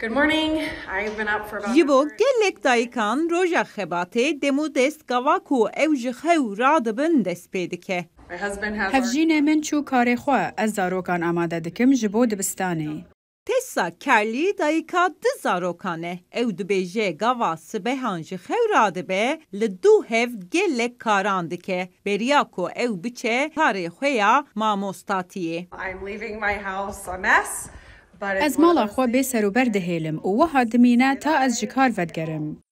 Good morning. I've been up for about... جبو گلک دایکان روژا خباته دمو دست گواکو او جخو رادبن دست پیدکه. My husband has... هفجین من چو کار خواه از زاروکان آماده دکم جبو دبستانه. تسا کرلی دایکا زاروکانه او دبیجه گوا سبهانج خو رادبه لدو هف گلک کاراندکه بریاکو او بچه کار خویا ماموستاتیه. I'm leaving my house a mess. از مالا خو به سر و برده هیلم و وها دمینه تا از جکار ودگرم.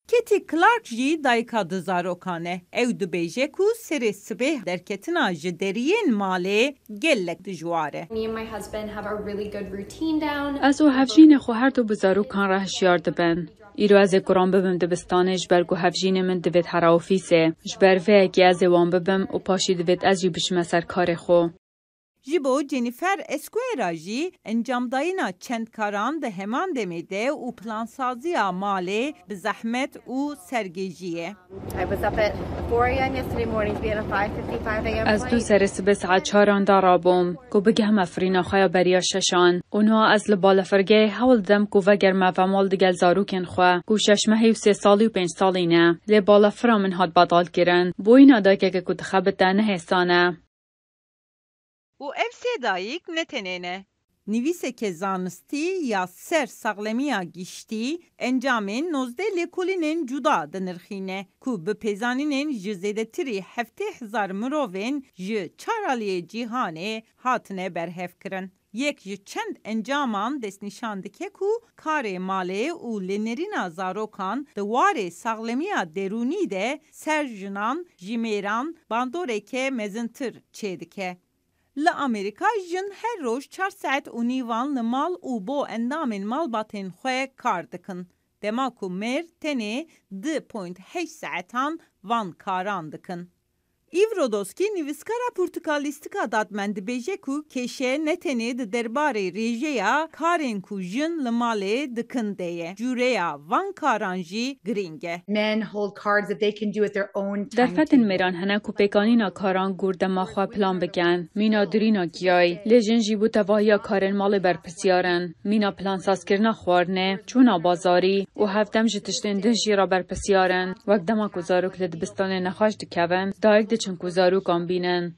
کتی کلارک جی دایکا زاروکانه او دبیجه کو سر سبه در کتنا جدرین ماله گلک دجواره. Me and my husband have a really good routine down. از او هفجین خو هر دو بزاروکان ره شیار دبن. ایرو از قرآن ببم دبستانه جبرگو هفجین من دوید هر آفیسه. جبر وی اگه از وان ببم و پاشی دوید از یو بشم سر کار خو. جبو جنیفر اسکویرا جی انجام داینا چند کاران ده همان دمیده و پلانسازی ماله به زحمت و سرگیجیه. I was up at 4 a.m. yesterday morning to be at a 5:55 a.m. از دو سر سبه ساعت 4 دارابم کو بگه هم افرینا خوایا بریا ششان اونها از لبال فرگه حول دم کو وگر ما و مال دگل زاروکن خوا کو شش ماهی و 3 سالی و 5 سالی نه لبال فرا من هاد بدال کرن بوینا دا که کو تخبت نه حسانه و افسی دایک نتنینه. نویسه که زانستی یا سر ساغلمیا گیشتی انجامین 19 لیکولینین جدا دنرخینه که به پیزانینین جزیده تری 70,000 مروین چارالی جیهانه هاتنه برهف کرن. یک چند انجامان دست نشانده که کار ماله و لنرین زاروکان دوار ساغلمیا درونی ده سرجنان جیمیران باندوره که مزنتر چیده که. لامریکا جن هر روز 4 ساعت و نیوان لمال و بو اندام مال باتن خواه کار دکن. دماکو مر تنه 2.8 ساعتان وان کاران دکن. ایورودوسکی نویسکارا پورتوکالیستیکا دادمند بیجه کو کشه نتنه ده درباره ریجه کارین کو جن لماله دکن دیه. جوره وان کارانجی گرینگه. Men hold cards that they can do at their own در time. فتن میران هنه کو پیکانینا کاران گورده ما خواه پلان بگن مینا درینا گیای لیجن جیبو تواهیا کارن مال برپسیارن مینا پلان ساز کرنا خوارنه چونا بازاری و هفتم جتشتن ده جیرا برپسیارن وقت دما کو زاروک لدبستان نخواش دکوون دایک چون کو زاروکان بینن